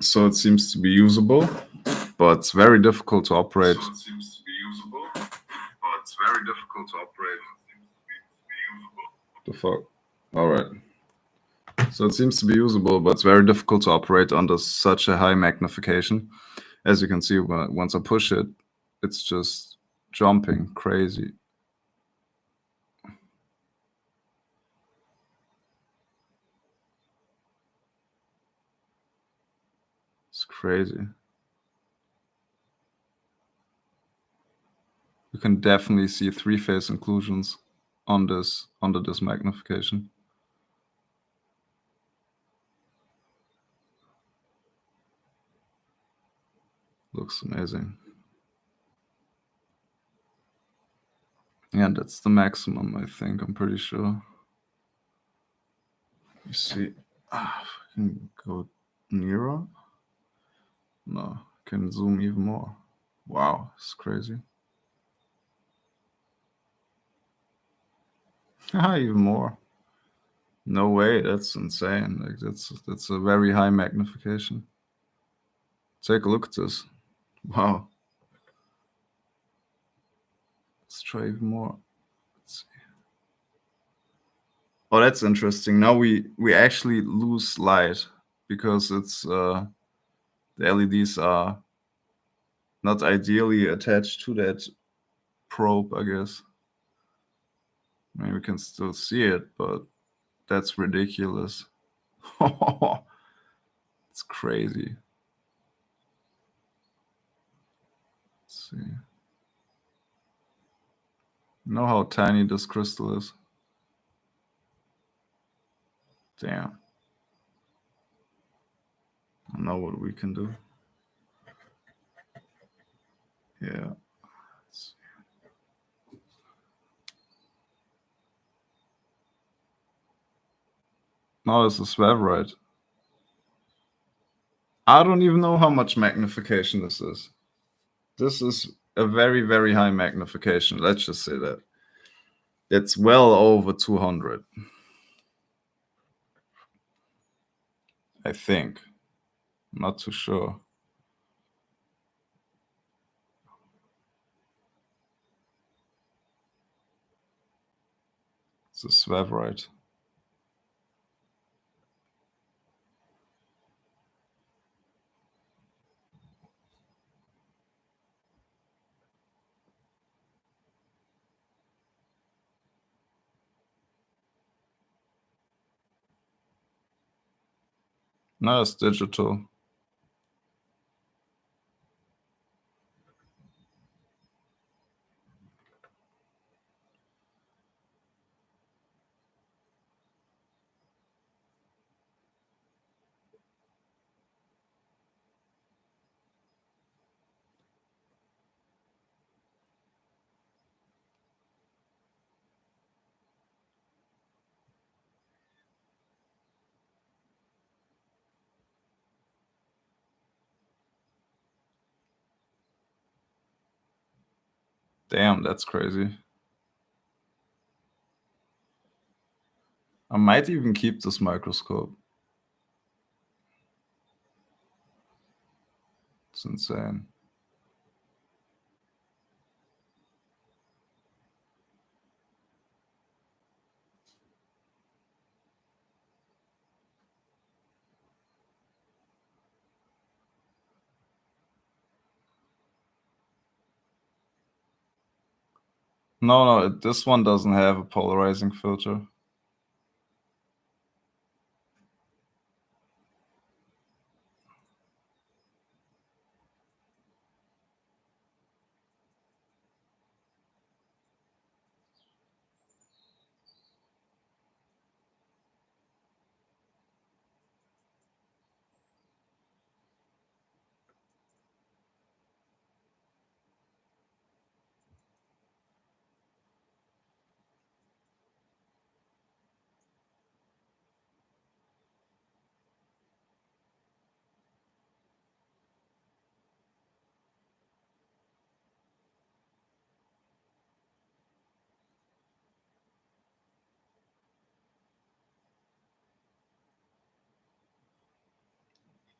So it seems to be usable, but it's very difficult to operate. The fuck? Alright. So it seems to be usable, but it's very difficult to operate under such a high magnification. As you can see, once I push it, it's just jumping crazy. It's crazy. You can definitely see three-phase inclusions on this under this magnification. Looks amazing. Yeah, that's the maximum, I think. I'm pretty sure. You see, I can go nearer. No, can zoom even more. Wow, it's crazy. Even more. No way, that's insane. Like that's a very high magnification. Take a look at this. Wow. Let's try even more. Let's see. Oh, that's interesting. Now we actually lose light because it's the LEDs are not ideally attached to that probe, I guess. Maybe we can still see it, but that's ridiculous. It's crazy. Let's see. You know how tiny this crystal is? Damn. I know what we can do. Yeah. No, this is right. I don't even know how much magnification this is. This is a very, very high magnification. Let's just say that. It's well over 200. I think. I'm not too sure. It's a Swavrite. No, it's digital. Damn, that's crazy. I might even keep this microscope. It's insane. No, this one doesn't have a polarizing filter.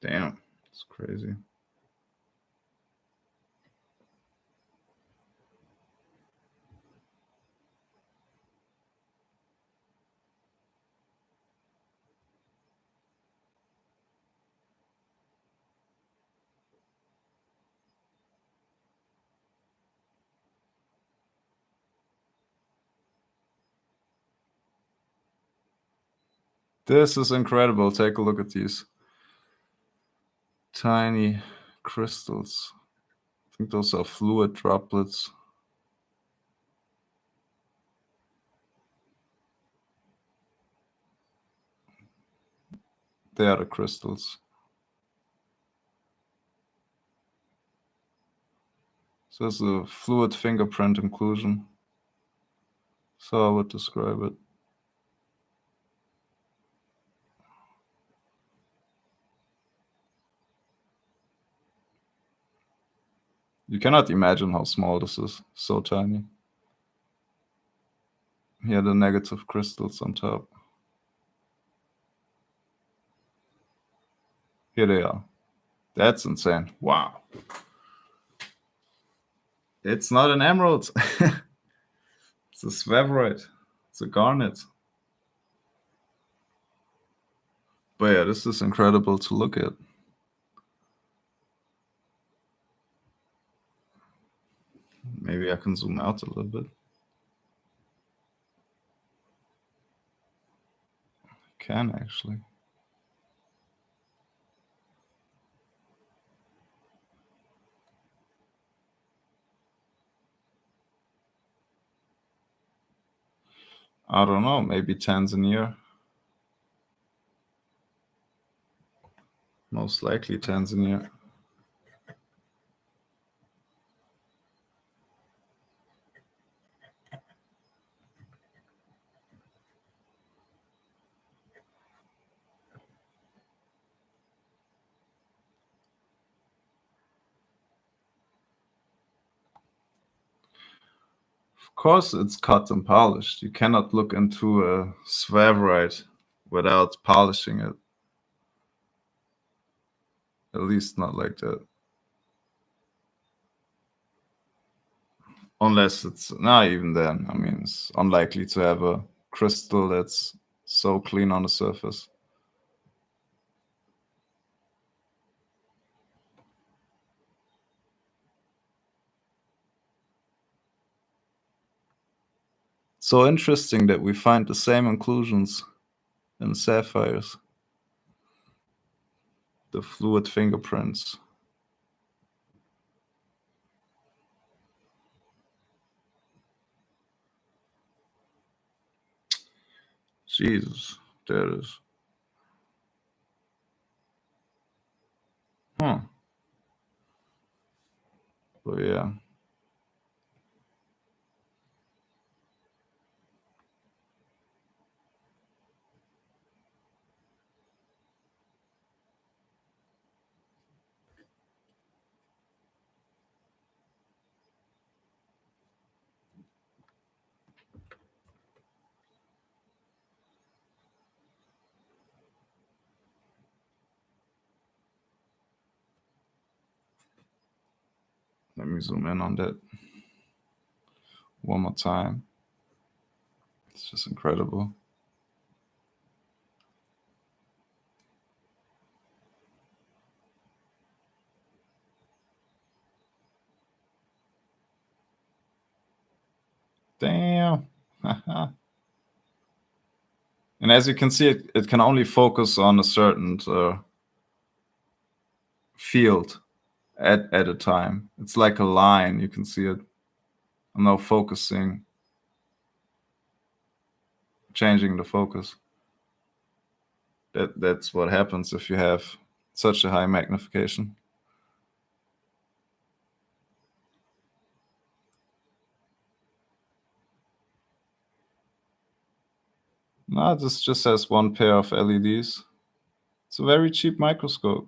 Damn, It's crazy. This is incredible. Take a look at these tiny crystals. I think those are fluid droplets. They are the crystals. So it's a fluid fingerprint inclusion. So I would describe it. You cannot imagine how small this is. So tiny. Here are the negative crystals on top. Here they are. That's insane. Wow. It's not an emerald. It's a sphalerite. It's a garnet. But yeah, this is incredible to look at. Maybe I can zoom out a little bit. I can actually. I don't know, maybe Tanzania. Most likely Tanzania. Of course, it's cut and polished. You cannot look into a sphalerite without polishing it. At least not like that. Unless it's not even then. I mean, it's unlikely to have a crystal that's so clean on the surface. So interesting that we find the same inclusions in sapphires. The fluid fingerprints. Jesus, there it is. Huh. But yeah. Let me zoom in on that one more time. It's just incredible. Damn. And as you can see, it can only focus on a certain field at a time. It's like a line. You can see it. I'm now focusing, changing the focus. That's what happens if you have such a high magnification. No, this just has one pair of LEDs. It's a very cheap microscope.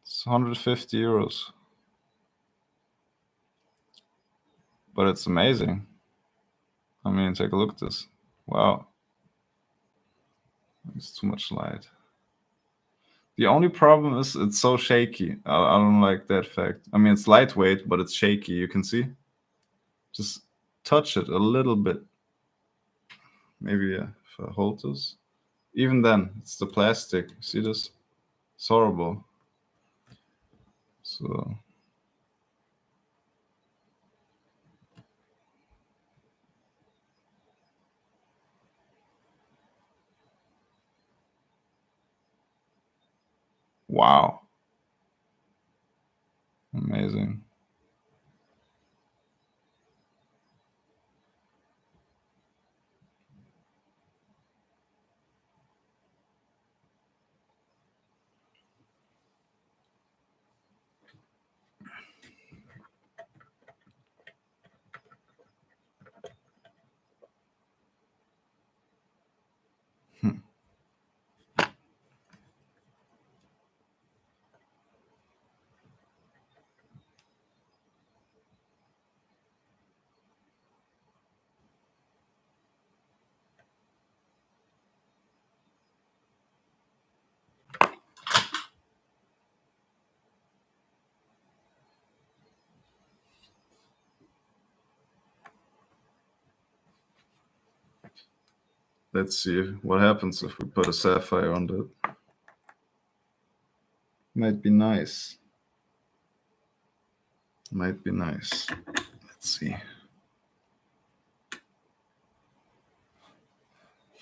It's 150 euros. But it's amazing. I mean, take a look at this. Wow. It's too much light. The only problem is it's so shaky. I don't like that fact. I mean, it's lightweight, but it's shaky. You can see. Just touch it a little bit. Maybe if I hold this. Even then, it's the plastic. See this? It's horrible. So wow. Amazing. Hmm. Let's see what happens if we put a sapphire on that. Might be nice. Might be nice. Let's see.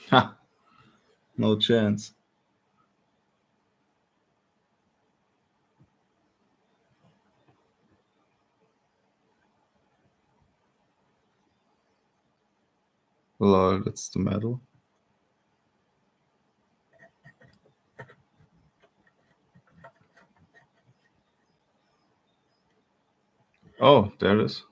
Ha! No chance. Lol, that's the metal. Oh, there it is.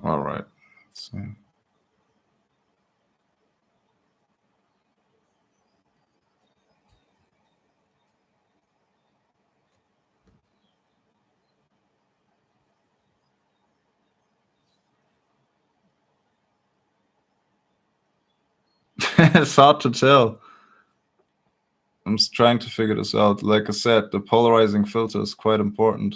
All right. So it's hard to tell. I'm just trying to figure this out. Like I said, the polarizing filter is quite important.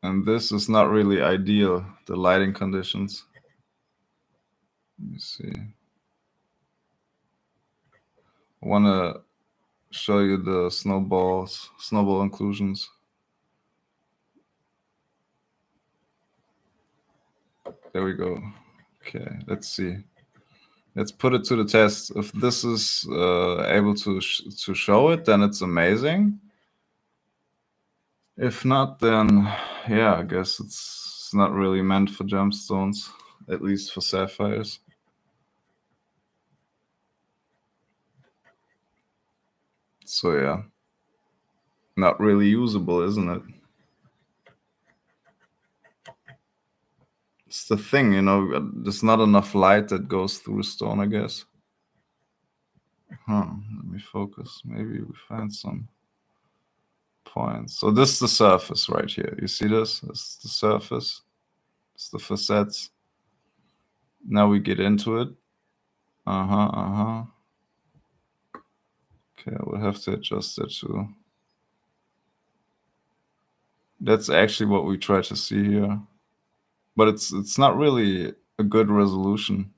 And this is not really ideal, the lighting conditions. Let me see. I want to show you the snowball inclusions. There we go. Okay, let's see. Let's put it to the test. If this is able to show it, then it's amazing. If not, then yeah, I guess it's not really meant for gemstones, at least for sapphires. So yeah, not really usable, isn't it? It's the thing, you know, there's not enough light that goes through stone, I guess. Let me focus. Maybe we find some points. So this is the surface right here. You see this? This is the surface. It's the facets. Now we get into it. Okay, I will have to adjust that too. That's actually what we try to see here. But it's not really a good resolution.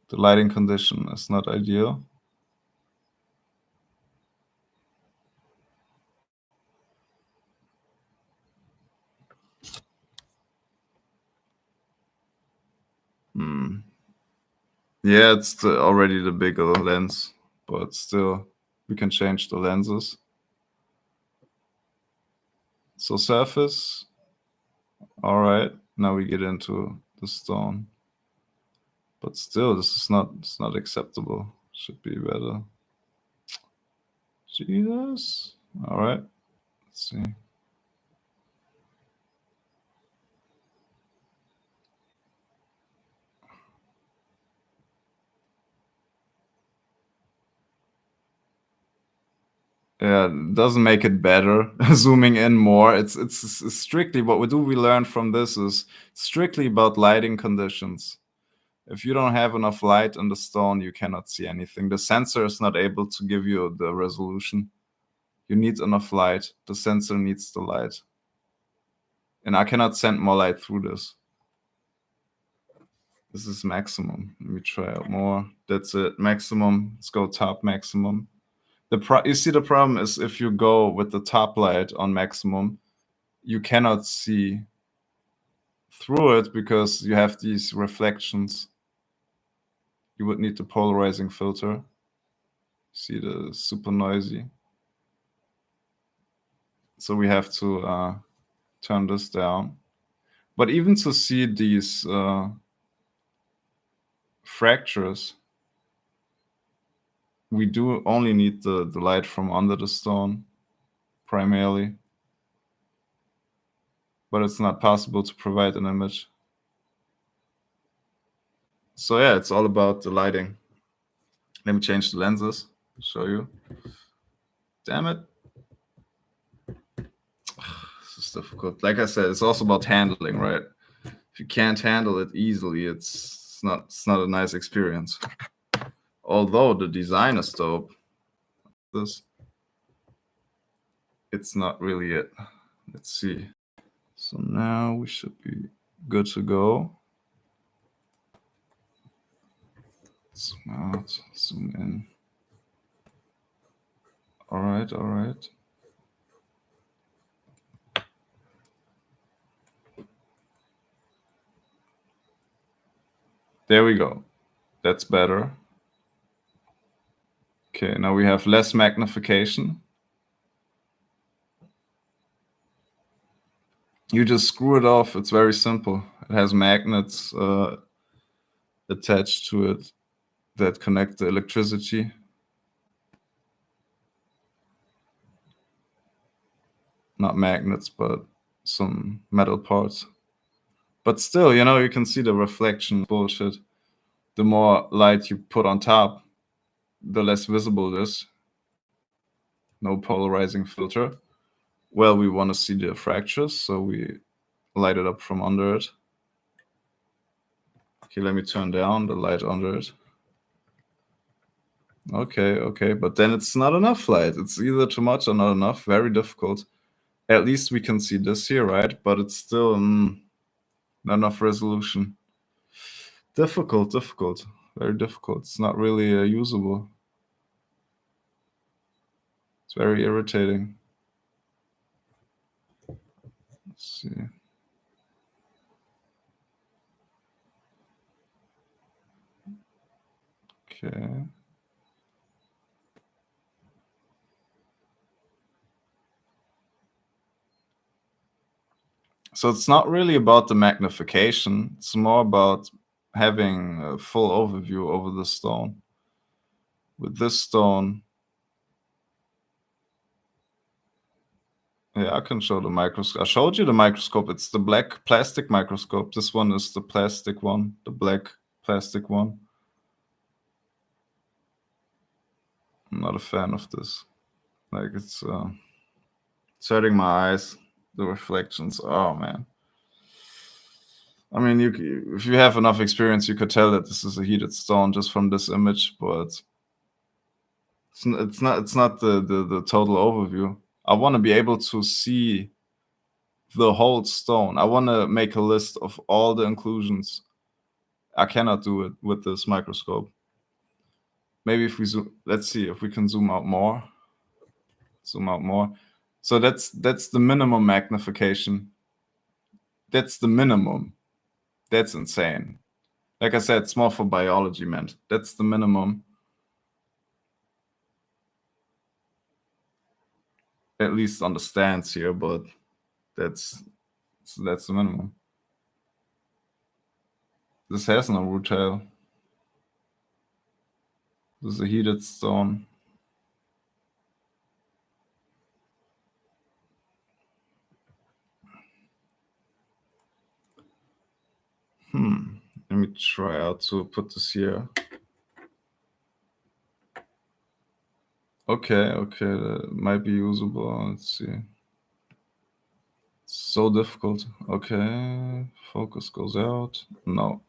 The lighting condition is not ideal. Yeah, it's already the bigger lens, but still, we can change the lenses. So surface, all right. Now we get into the stone, but still, it's not acceptable. Should be better. Jesus. All right. Let's see. Yeah, it doesn't make it better. Zooming in more, it's strictly what we do. We learn from this is strictly about lighting conditions. If you don't have enough light in the stone, you cannot see anything. The sensor is not able to give you the resolution. You need enough light. The sensor needs the light. And I cannot send more light through this. This is maximum. Let me try out more. That's it. Maximum. Let's go top maximum. You see, the problem is if you go with the top light on maximum, you cannot see through it because you have these reflections. You would need the polarizing filter. See, the super noisy. So we have to turn this down. But even to see these fractures, we do only need the light from under the stone, primarily. But it's not possible to provide an image. So yeah, it's all about the lighting. Let me change the lenses, show you. Damn it. This is difficult. Like I said, it's also about handling, right? If you can't handle it easily, it's not a nice experience. Although the design is dope, it's not really it. Let's see. So now we should be good to go. Zoom out, zoom in. All right, all right. There we go. That's better. Okay, now we have less magnification. You just screw it off. It's very simple. It has magnets attached to it that connect the electricity. Not magnets, but some metal parts. But still, you can see the reflection bullshit. The more light you put on top, the less visible it is. No polarizing filter. Well, we want to see the fractures, so we light it up from under it. Okay, let me turn down the light under it. Okay, but then it's not enough light. It's either too much or not enough. Very difficult. At least we can see this here, right? But it's still not enough resolution. Difficult. Very difficult. It's not really usable. It's very irritating. Let's see. Okay. So it's not really about the magnification. It's more about having a full overview over the stone. With this stone, yeah, I can show the microscope. I showed you the microscope. It's the black plastic microscope. This one is the plastic one, the black plastic one. I'm not a fan of this. Like, it's hurting my eyes. The reflections. Oh man. I mean, if you have enough experience, you could tell that this is a heated stone just from this image, but it's not the total overview. I want to be able to see the whole stone. I want to make a list of all the inclusions. I cannot do it with this microscope. Maybe if we zoom, let's see if we can zoom out more. Zoom out more. So that's the minimum magnification. That's the minimum. That's insane. Like I said, it's more for biology meant. That's the minimum. At least on the stance here, but that's the minimum. This has no rutile. This is a heated stone. Let me try out to put this here. Okay, that might be usable. Let's see. It's so difficult. Okay, focus goes out. No.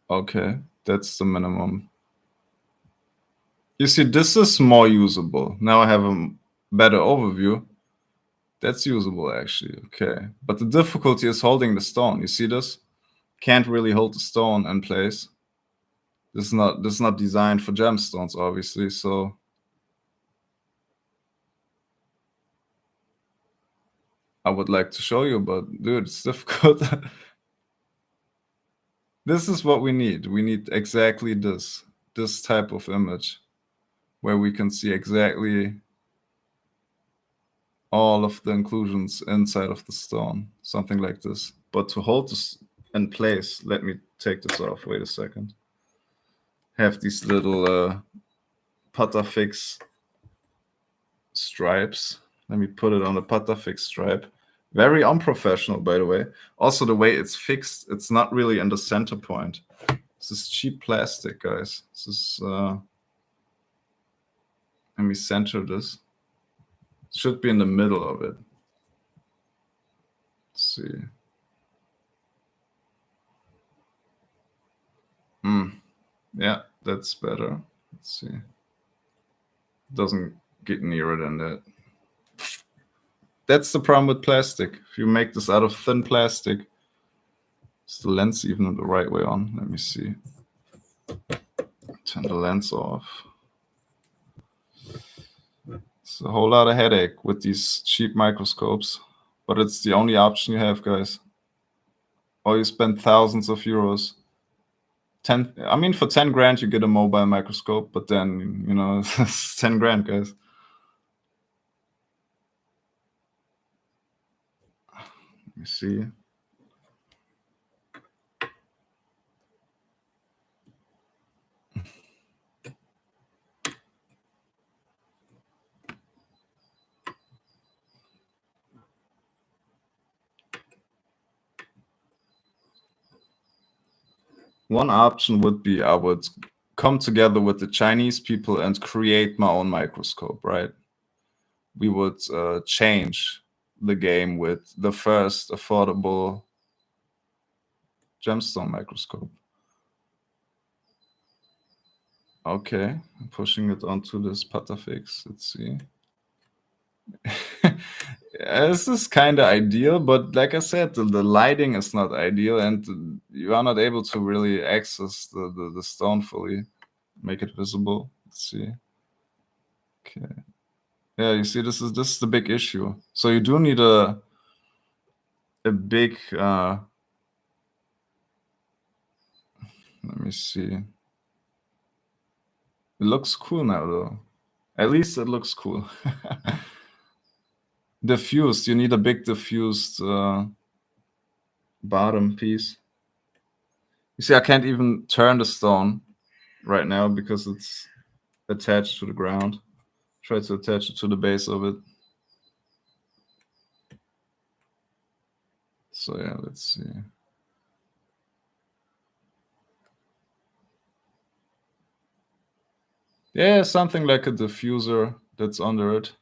Okay, that's the minimum. You see, this is more usable. Now I have a better overview. That's usable, actually. Okay, but the difficulty is holding the stone. You see this? Can't really hold the stone in place. This is not designed for gemstones, obviously. So I would like to show you, but dude, it's difficult. This is what we need. We need exactly this type of image, where we can see exactly all of the inclusions inside of the stone, something like this. But to hold this in place, let me take this off. Wait a second. Have these little Patafix stripes. Let me put it on a Patafix stripe. Very unprofessional, by the way. Also, the way it's fixed, it's not really in the center point. This is cheap plastic, guys. This is, let me center this. It should be in the middle of it. Let's see. Yeah, that's better. Let's see. Doesn't get nearer than that. That's the problem with plastic. If you make this out of thin plastic, is the lens even the right way on? Let me see. Turn the lens off. It's a whole lot of headache with these cheap microscopes, but it's the only option you have, guys. Or you spend thousands of euros. For 10 grand, you get a mobile microscope, but then, it's 10 grand, guys. Let me see. One option would be I would come together with the Chinese people and create my own microscope, right? We would change the game with the first affordable gemstone microscope. Okay, I'm pushing it onto this Patafix. Let's see. This is kind of ideal, but like I said, the lighting is not ideal, and you are not able to really access the stone fully, make it visible. Let's see. Okay. Yeah, you see, this is the big issue. So you do need a big. Let me see. It looks cool now, though. At least it looks cool. Diffused. You need a big diffused bottom piece. You see, I can't even turn the stone right now because it's attached to the ground. Try to attach it to the base of it. So yeah, let's see. Yeah, something like a diffuser that's under it.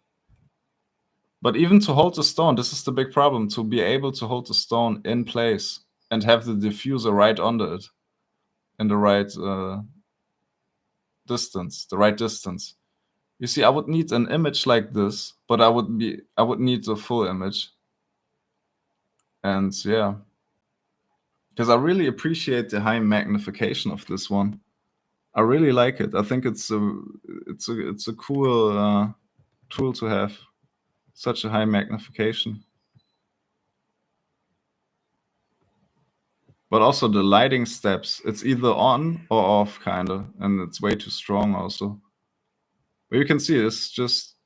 But even to hold the stone, this is the big problem, to be able to hold the stone in place and have the diffuser right under it in the right distance. You see, I would need an image like this, but I would need the full image. And yeah, because I really appreciate the high magnification of this one. I really like it. I think it's a cool tool to have, such a high magnification. But also the lighting steps, it's either on or off, kind of, and it's way too strong also. But you can see it's just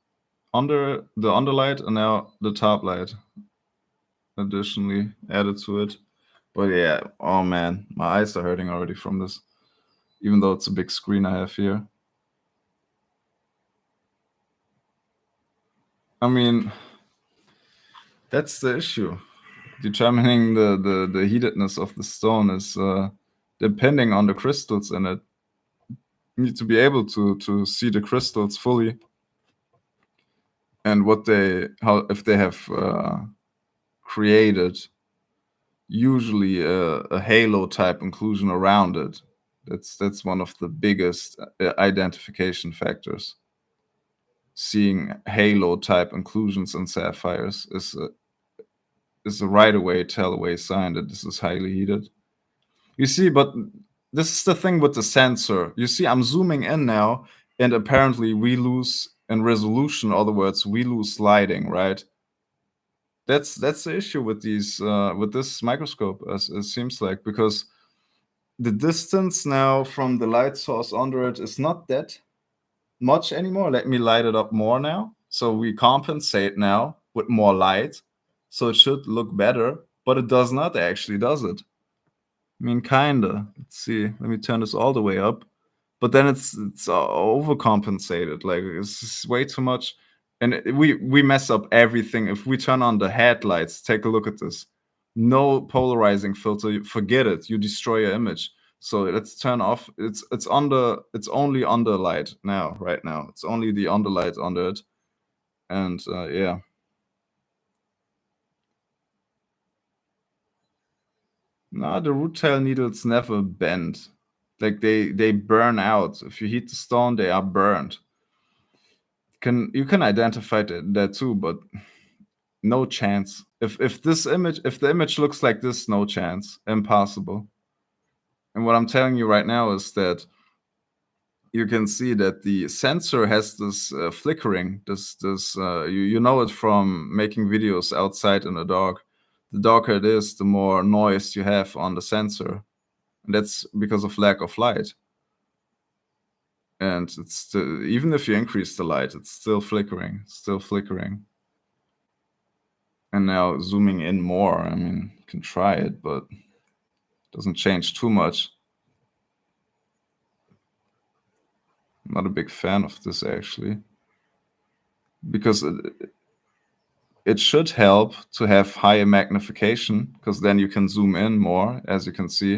under the underlight and now the top light additionally added to it. But yeah, oh man, my eyes are hurting already from this, even though it's a big screen I have here. I mean, that's the issue. Determining the heatedness of the stone is depending on the crystals in it. You need to be able to see the crystals fully and if they have created usually a halo type inclusion around it. That's one of the biggest identification factors. Seeing halo type inclusions in sapphires is a right away tell away sign that this is highly heated. You see, but this is the thing with the sensor. You see, I'm zooming in now, and apparently we lose in resolution. In other words, we lose lighting, right? That's the issue with these with this microscope, as it seems like, because the distance now from the light source under it is not that much anymore. Let me light it up more now. So we compensate now with more light. So it should look better, but it does not actually, does it? I mean, kinda. Let's see. Let me turn this all the way up. But then it's overcompensated. Like it's way too much, and we mess up everything. If we turn on the headlights, take a look at this. No polarizing filter. Forget it. You destroy your image. So let's turn off. It's only underlight now. Right now, it's only the underlight under it, and yeah. No, the root tail needles never bend. Like they burn out. If you heat the stone, they are burned. You can identify that too, but no chance. If the image looks like this, no chance. Impossible. And what I'm telling you right now is that you can see that the sensor has this flickering. You know it from making videos outside in the dark. The darker it is, the more noise you have on the sensor. And that's because of lack of light. And even if you increase the light, it's still flickering, And now zooming in more, I mean, you can try it, but it doesn't change too much. I'm not a big fan of this actually, because it should help to have higher magnification, because then you can zoom in more, as you can see.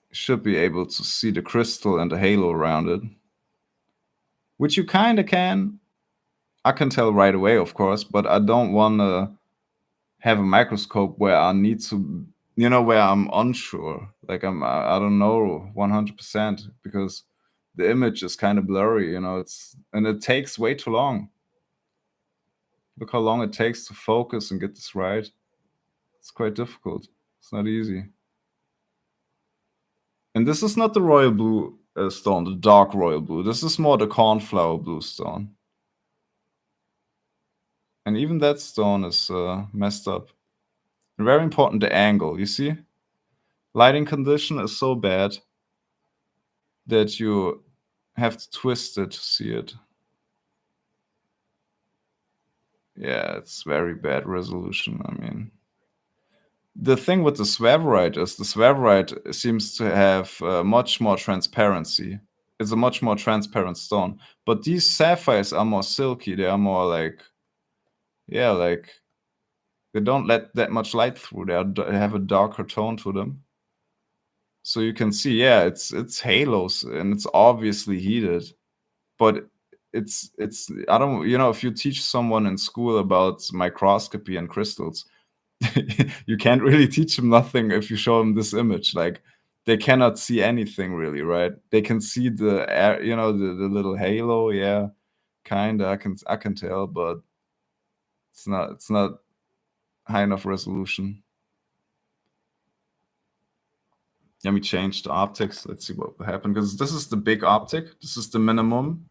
You should be able to see the crystal and the halo around it, which you kind of can. I can tell right away, of course, but I don't want to have a microscope where I need to, where I'm unsure. Like I don't know 100%, because the image is kind of blurry, and it takes way too long. Look how long it takes to focus and get this right. It's quite difficult. It's not easy. And this is not the royal blue stone, the dark royal blue. This is more the cornflower blue stone. And even that stone is messed up. And very important, the angle, you see? Lighting condition is so bad that you have to twist it to see it. Yeah, it's very bad resolution. I mean, the thing with the Swavorite is the Swavorite seems to have much more transparency. It's a much more transparent stone. But these sapphires are more silky. They are more like, like they don't let that much light through. They have a darker tone to them. So you can see, it's halos and it's obviously heated. But it's I don't, if you teach someone in school about microscopy and crystals, you can't really teach them nothing if you show them this image. Like they cannot see anything really, right? They can see the air, the little halo, kinda. I can tell, but it's not high enough resolution. Let me change the optics. Let's see what will happen, because this is the big optic. This is the minimum.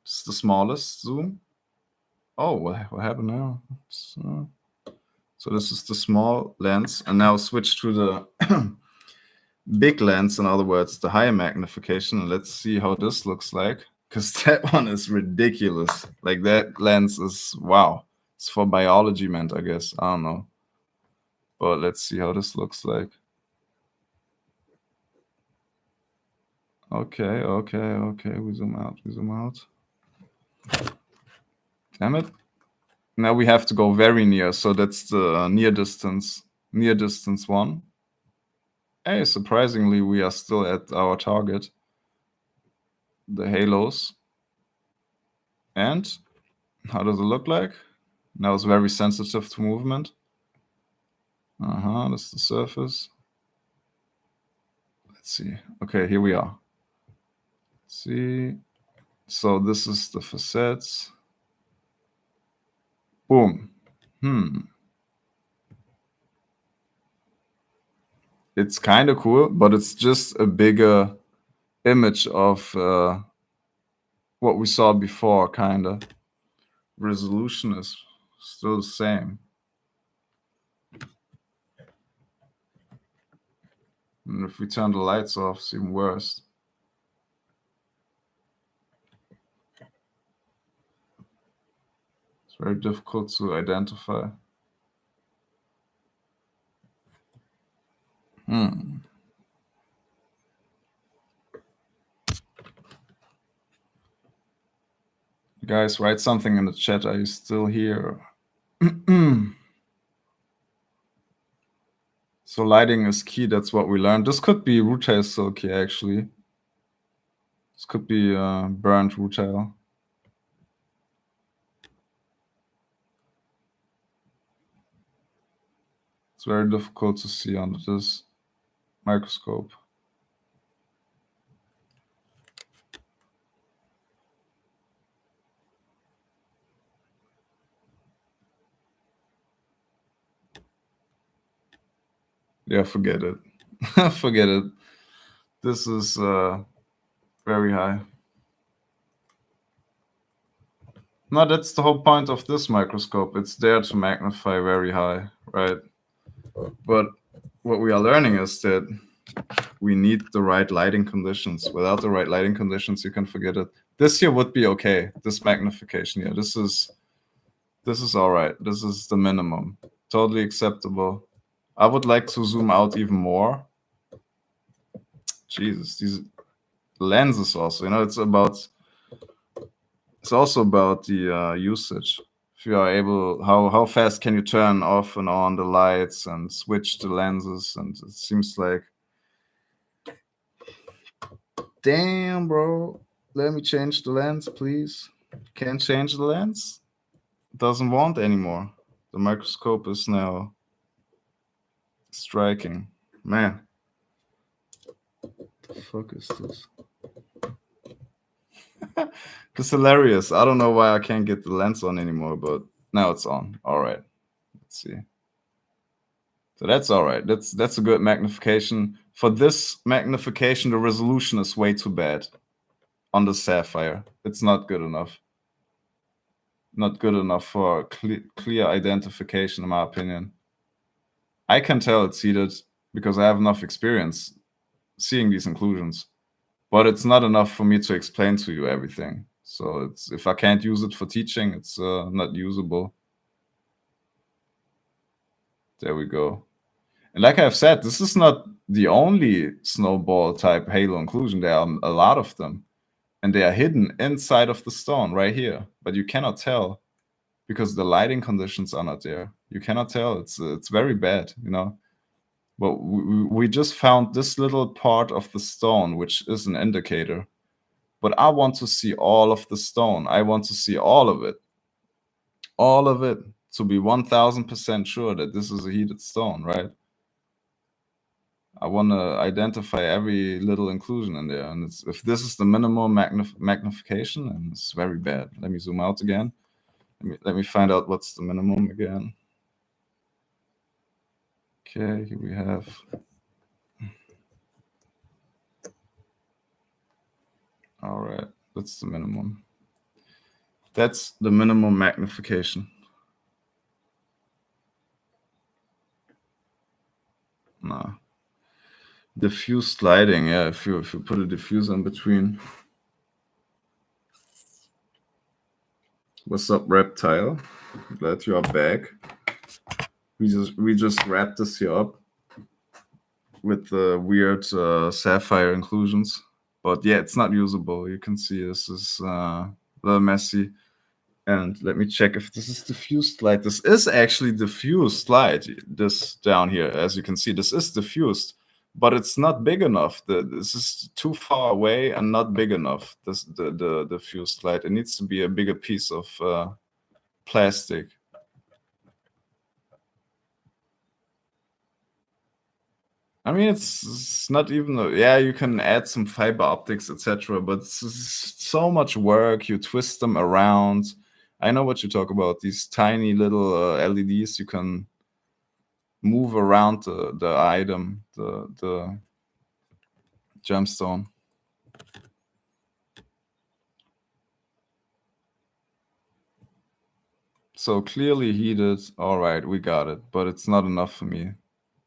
This is the smallest zoom. Oh, what happened now? It's So this is the small lens, and now switch to the big lens, in other words, the higher magnification. And let's see how this looks like, because that one is ridiculous. Like that lens is, wow. It's for biology meant, I guess. I don't know. But let's see how this looks like. Okay. We zoom out. Damn it. Now we have to go very near. So that's the near distance one. Hey, surprisingly, we are still at our target, the halos. And how does it look like? Now it's very sensitive to movement. That's the surface. Let's see. Okay, here we are. Let's see. So this is the facets. Boom. It's kind of cool, but it's just a bigger image of what we saw before, kind of. Resolution is still the same. And if we turn the lights off, it's even worse. It's very difficult to identify. Guys, write something in the chat. Are you still here? So lighting is key. That's what we learned. This could be rutile silky, actually. This could be burnt rutile. It's very difficult to see under this microscope. Yeah, forget it. Forget it. This is very high. No, that's the whole point of this microscope. It's there to magnify very high, right? But what we are learning is that we need the right lighting conditions. Without the right lighting conditions, you can forget it. This here would be okay. This magnification here. This is all right. This is the minimum. Totally acceptable. I would like to zoom out even more. Jesus, these lenses also, it's also about the usage. If you are able, how fast can you turn off and on the lights and switch the lenses? And it seems like, damn, bro, let me change the lens, please. Can't change the lens? Doesn't want anymore. The microscope is now striking. Man, the fuck is this? It's hilarious. I don't know why I can't get the lens on anymore, but now it's on. All right. Let's see. So that's all right. That's a good magnification. For this magnification, the resolution is way too bad on the Sapphire. It's not good enough. Not good enough for clear identification, in my opinion. I can tell it's heated because I have enough experience seeing these inclusions, but it's not enough for me to explain to you everything. So if I can't use it for teaching, it's not usable. There we go. And like I've said, this is not the only snowball type halo inclusion. There are a lot of them, and they are hidden inside of the stone right here. But you cannot tell because the lighting conditions are not there. You cannot tell. It's very bad, But we just found this little part of the stone, which is an indicator. But I want to see all of the stone. I want to see all of it. All of it, to be 1000% sure that this is a heated stone, right? I want to identify every little inclusion in there. And if this is the minimum magnification, then it's very bad. Let me zoom out again. Let me find out what's the minimum again. Okay, here we have. All right, that's the minimum. That's the minimum magnification. diffuse sliding. Yeah, if you put a diffuse in between. What's up, Reptile? Glad you are back. We just wrapped this here up with the weird sapphire inclusions, but yeah, it's not usable. You can see this is a little messy. And let me check if this is diffused light. This is actually diffused light. This down here, as you can see, this is diffused, but it's not big enough. This is too far away and not big enough. The diffused light. It needs to be a bigger piece of plastic. I mean, it's not even. Yeah, you can add some fiber optics, etc. But it's so much work. You twist them around. I know what you talk about. These tiny little LEDs you can move around the item, the gemstone. So clearly heated. All right, we got it. But it's not enough for me.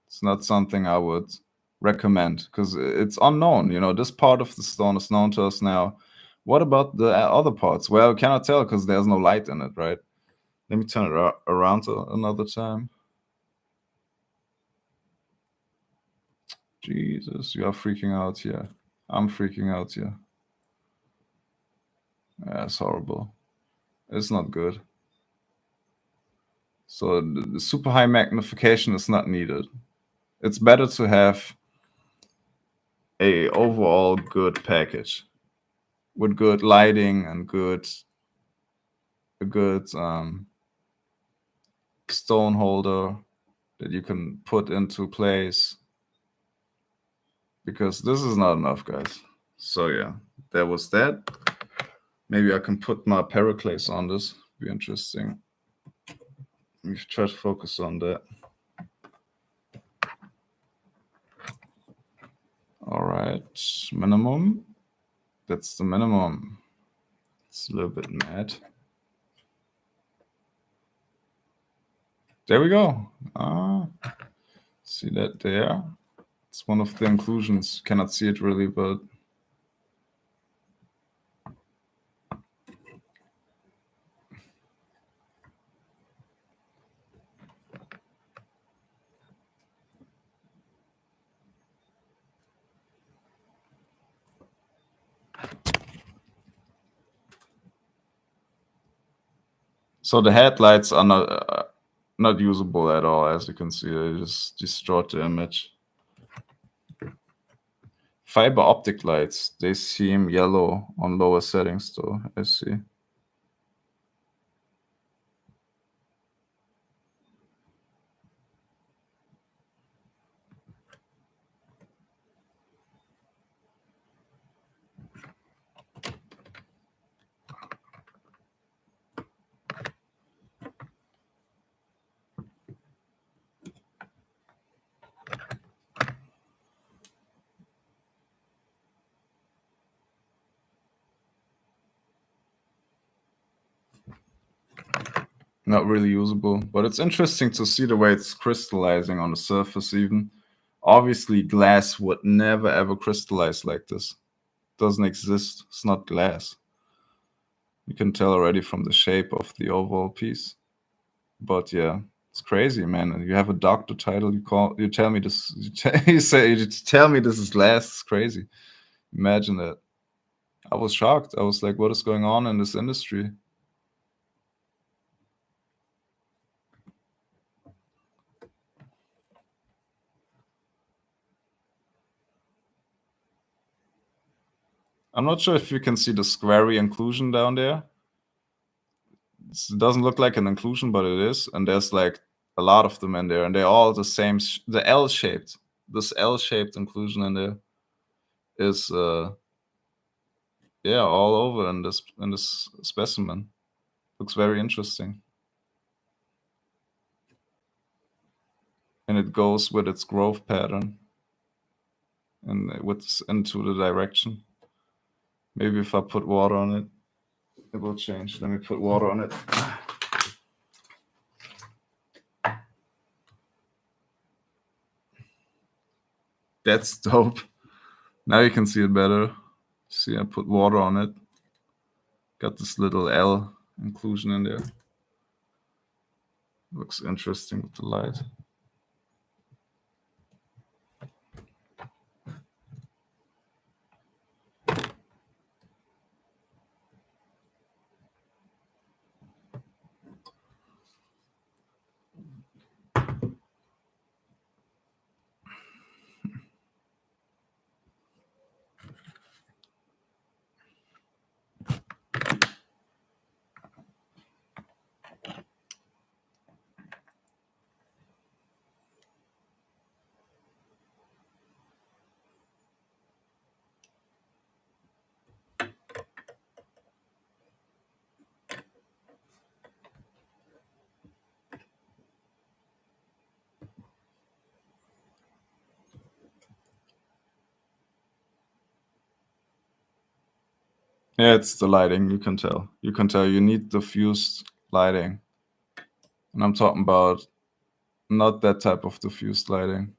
It's not something I would recommend because it's unknown. You know, this part of the stone is known to us now. What about the other parts? Well, we cannot tell because there's no light in it, right? Let me turn it around another time. Jesus, you are freaking out here. I'm freaking out here. Yeah, it's horrible. It's not good. So the super high magnification is not needed. It's better to have a overall good package with good lighting and a good stone holder that you can put into place, because this is not enough, guys. So yeah, there was that. Maybe I can put my Periclase on this. Be interesting. Let me try to focus on that. All right, minimum. That's the minimum. It's a little bit mad. There we go. See that there? It's one of the inclusions. Cannot see it really, but so the headlights are not usable at all, as you can see. They just distort the image. Fiber optic lights, they seem yellow on lower settings though, I see. Not really usable, but it's interesting to see the way it's crystallizing on the surface even. Obviously, glass would never ever crystallize like this. Doesn't exist. It's not glass. You can tell already from the shape of the overall piece. But yeah, it's crazy, man. You have a doctor title. You tell me this. You tell me this is glass. It's crazy. Imagine that. I was shocked. I was like, what is going on in this industry? I'm not sure if you can see the squarey inclusion down there. It doesn't look like an inclusion, but it is. And there's like a lot of them in there, and they're all the same. The L-shaped, this L-shaped inclusion in there is, yeah, all over in this specimen. Looks very interesting. And it goes with its growth pattern and into the direction. Maybe if I put water on it, it will change. Let me put water on it. That's dope. Now you can see it better. See, I put water on it. Got this little L inclusion in there. Looks interesting with the light. Yeah, it's the lighting. You can tell. You can tell you need diffused lighting. And I'm talking about not that type of diffused lighting.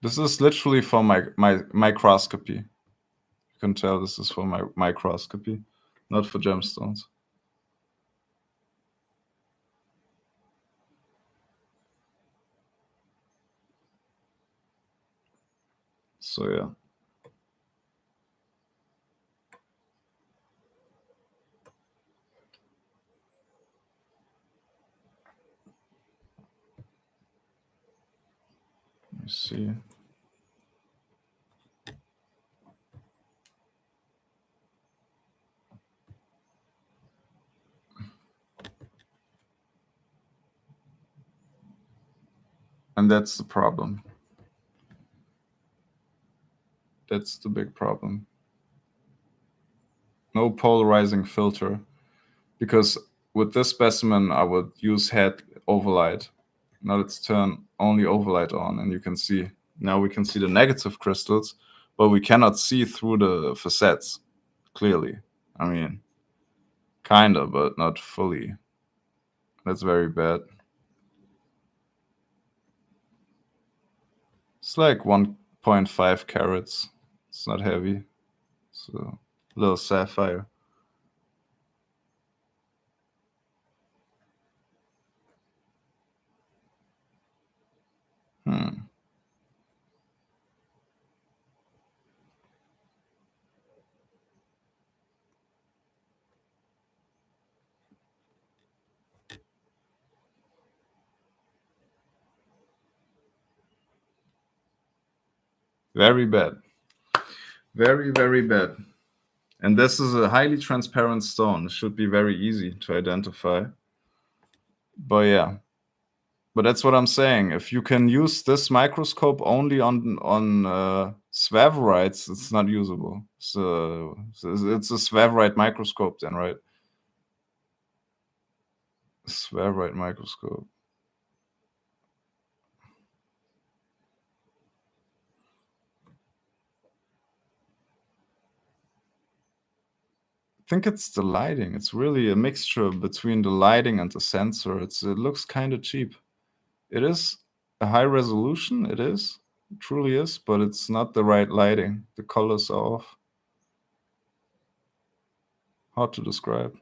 This is literally for my microscopy. You can tell this is for my microscopy, not for gemstones. So yeah. Let me see. And that's the problem. That's the big problem. No polarizing filter, because with this specimen I would use head overlight. Now let's turn only overlight on, and you can see, now we can see the negative crystals, but we cannot see through the facets clearly. I mean, kinda, but not fully. That's very bad. It's like 1.5 carats. It's not heavy. So little sapphire. Very bad. Very, very bad. And this is a highly transparent stone. It should be very easy to identify. But yeah. But that's what I'm saying. If you can use this microscope only on sphaerites, it's not usable. So it's a sphaerite microscope then, right? Sphaerite microscope. I think it's the lighting. It's really a mixture between the lighting and the sensor. It looks kind of cheap. It is a high resolution. It is. It truly is, but it's not the right lighting. The colors are off. Hard to describe.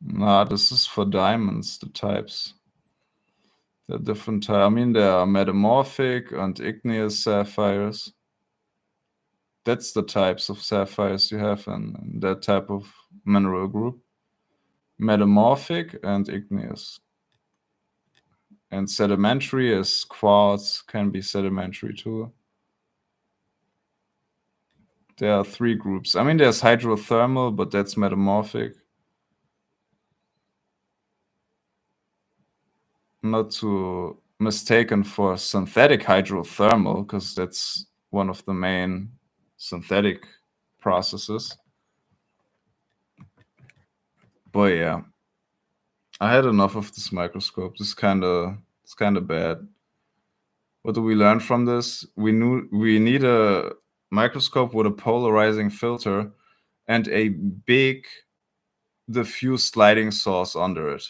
Nah, this is for diamonds, the types. They're different types. I mean, there are metamorphic and igneous sapphires. That's the types of sapphires you have in that type of mineral group. Metamorphic and igneous. And sedimentary is quartz, can be sedimentary too. There are 3 groups. I mean, there's hydrothermal, but that's metamorphic. Not to mistaken for synthetic hydrothermal, because that's one of the main synthetic processes. But yeah, I had enough of this microscope. It's kind of bad. What do we learn from this? We need a microscope with a polarizing filter and a big diffuse sliding source under it,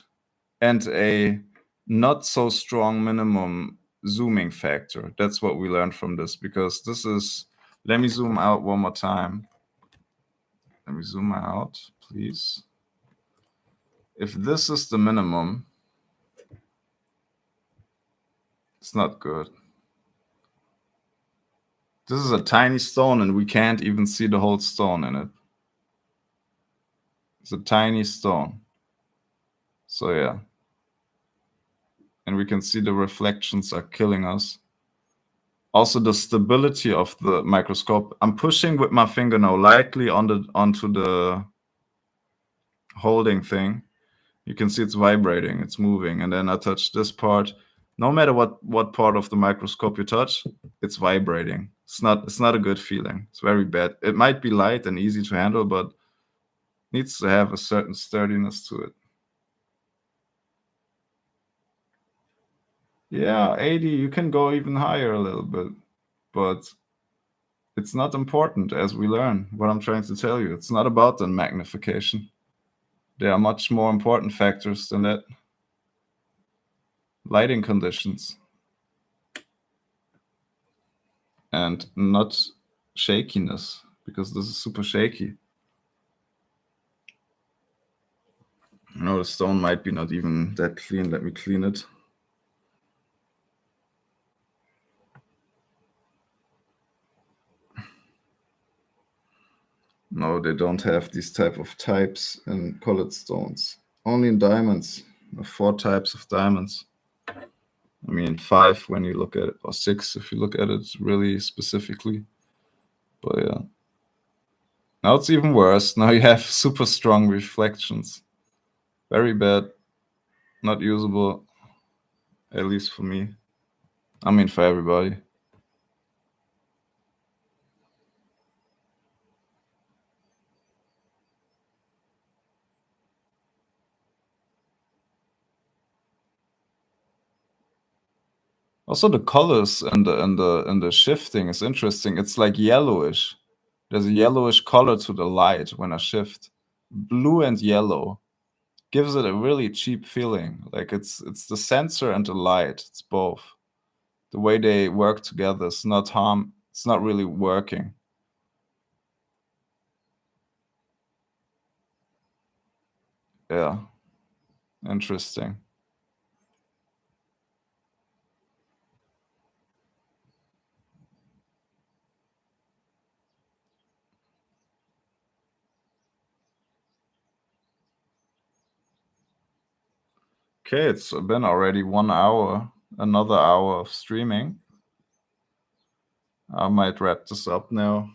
and a not so strong minimum zooming factor. That's what we learned from this, because this is, let me zoom out one more time. Let me zoom out, please. If this is the minimum, it's not good. This is a tiny stone and we can't even see the whole stone in it. It's a tiny stone. So yeah. And we can see the reflections are killing us. Also, the stability of the microscope. I'm pushing with my finger now lightly onto the holding thing. You can see it's vibrating, it's moving. And then I touch this part. No matter what part of the microscope you touch, it's vibrating. It's not a good feeling. It's very bad. It might be light and easy to handle, but needs to have a certain sturdiness to it. Yeah, 80, you can go even higher a little bit, but it's not important, as we learn. What I'm trying to tell you, it's not about the magnification. There are much more important factors than that. Lighting conditions. And not shakiness, because this is super shaky. No, the stone might be not even that clean. Let me clean it. No, they don't have these type of types in colored stones. Only in diamonds. 4 types of diamonds. I mean, 5 when you look at it, or 6 if you look at it really specifically. But yeah. Now it's even worse. Now you have super strong reflections. Very bad. Not usable. At least for me. I mean, for everybody. Also, the colors and the shifting is interesting. It's like yellowish. There's a yellowish color to the light when I shift. Blue and yellow gives it a really cheap feeling. Like it's the sensor and the light. It's both. The way they work together is not harm. It's not really working. Yeah. Interesting. Okay, it's been already 1 hour. Another hour of streaming. I might wrap this up now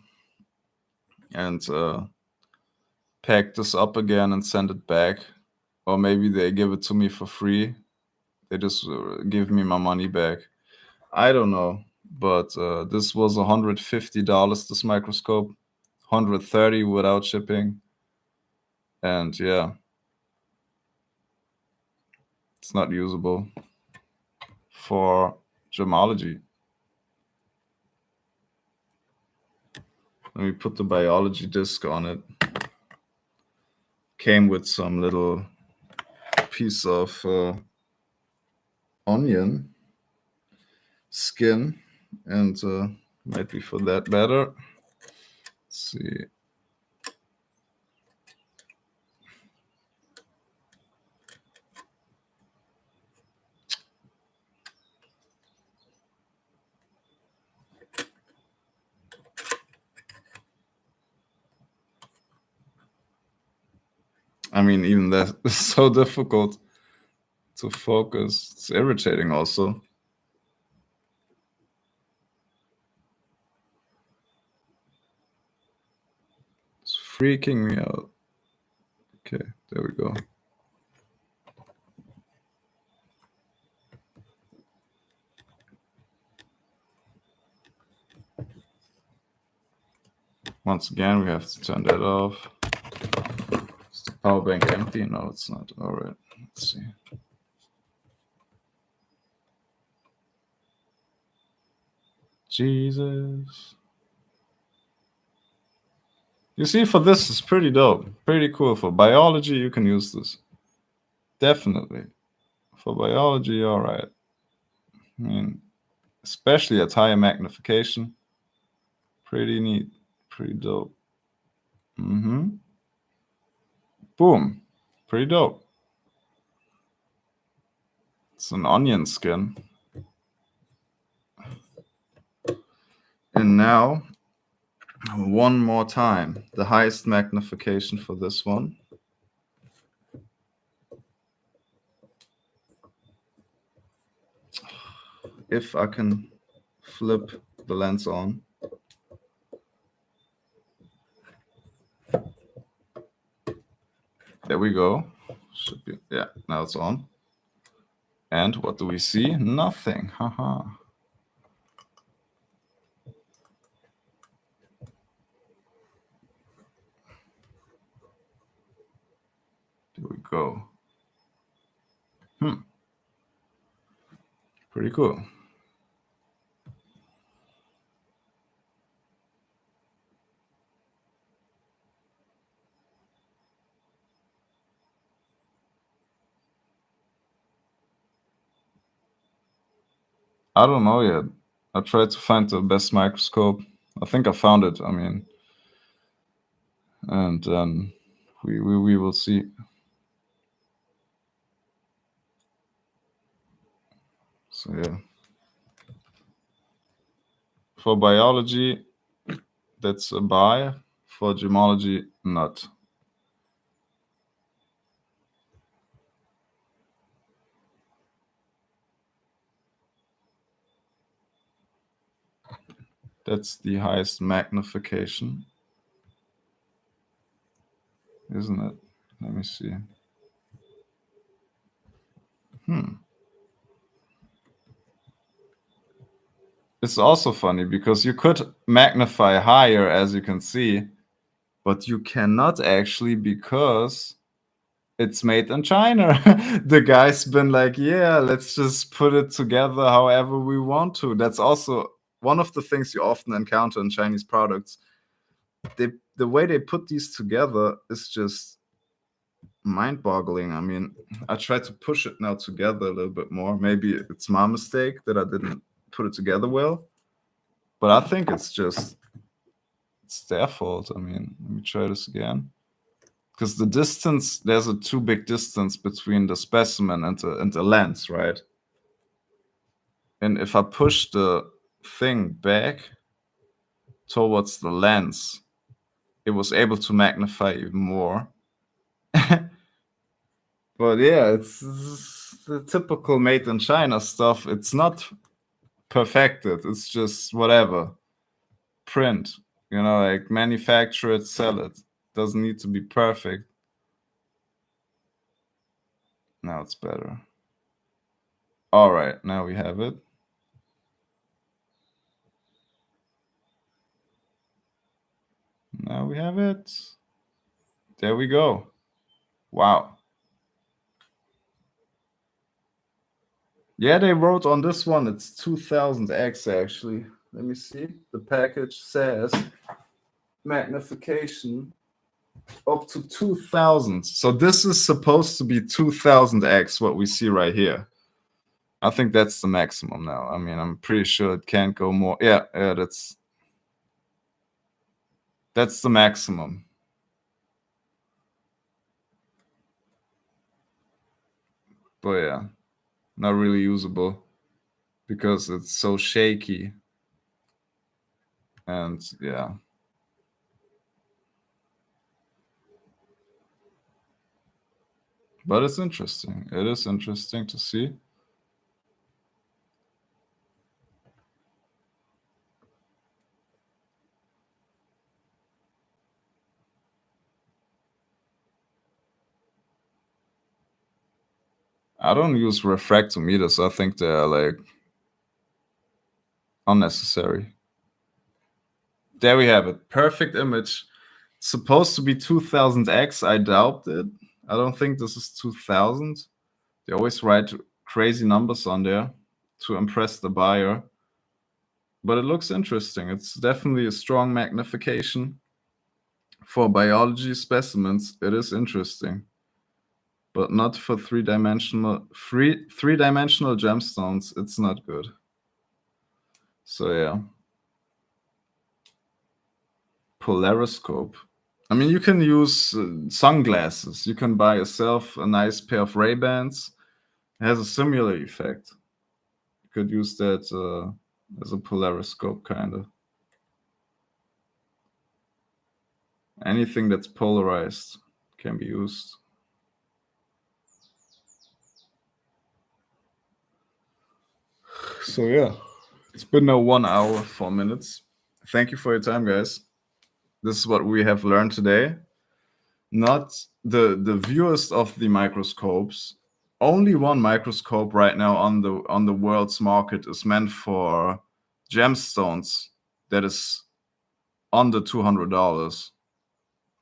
and pack this up again and send it back. Or maybe they give it to me for free. They just give me my money back. I don't know. But this was $150, this microscope. 130 without shipping. And yeah, it's not usable for gemology. Let me put the biology disc on it. Came with some little piece of onion skin, and might be for that better. Let's see. I mean, even that is so difficult to focus. It's irritating also. It's freaking me out. Okay, there we go. Once again, we have to turn that off. Is the power bank empty? No, it's not. All right. Let's see. Jesus. You see, for this, it's pretty dope. Pretty cool. For biology, you can use this. Definitely. For biology, all right. I mean, especially at higher magnification. Pretty neat. Pretty dope. Boom. Pretty dope. It's an onion skin. And now, one more time, the highest magnification for this one. If I can flip the lens on. There we go. Should be, yeah, now it's on. And what do we see? Nothing. Haha. There we go. Pretty cool. I don't know yet. I tried to find the best microscope. I think I found it. I mean, and then we will see. So yeah. For biology, that's a buy. For gemology, not. That's the highest magnification, isn't it? Let me see. It's also funny because you could magnify higher, as you can see, but you cannot actually because it's made in China. The guy's been like, yeah, let's just put it together however we want to. That's also one of the things you often encounter in Chinese products. The way they put these together is just mind-boggling. I mean, I tried to push it now together a little bit more. Maybe it's my mistake that I didn't put it together well, but I think it's their fault. I mean, let me try this again. Because the distance, there's a too big distance between the specimen and the lens, right? And if I push the thing back towards the lens, it was able to magnify even more. But yeah, it's the typical made in China stuff. It's not perfected. It's just whatever. Print, like manufacture it, sell it. Doesn't need to be perfect. Now it's better. All right, now we have it. Now we have it. There we go. Wow. Yeah, they wrote on this one, it's 2000x actually. Let me see. The package says magnification up to 2000. So this is supposed to be 2000x, what we see right here. I think that's the maximum now. I mean, I'm pretty sure it can't go more. Yeah, that's the maximum. But yeah, not really usable because it's so shaky. And yeah. But it's interesting. It is interesting to see. I don't use refractometers. I think they're like unnecessary. There we have it. Perfect image. Supposed to be 2000x. I doubt it. I don't think this is 2000. They always write crazy numbers on there to impress the buyer. But it looks interesting. It's definitely a strong magnification. For biology specimens, it is interesting. But not for three-dimensional gemstones, it's not good. So yeah. Polariscope. I mean, you can use sunglasses. You can buy yourself a nice pair of Ray-Bans. It has a similar effect. You could use that as a polariscope, kind of. Anything that's polarized can be used. So yeah, it's been now 1 hour, 4 minutes. Thank you for your time, guys. This is what we have learned today. Not the viewers of the microscopes. Only one microscope right now on the world's market is meant for gemstones that is under $200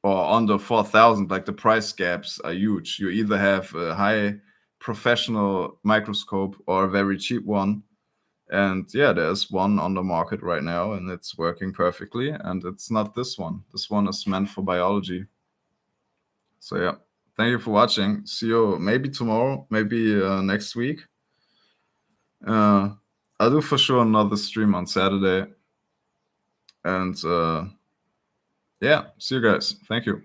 or under 4,000. Like the price gaps are huge. You either have a high professional microscope or a very cheap one. And yeah, there's one on the market right now and it's working perfectly. And it's not this one. This one is meant for biology. So yeah, thank you for watching. See you maybe tomorrow, maybe next week. I'll do for sure another stream on Saturday. And yeah, see you guys. Thank you.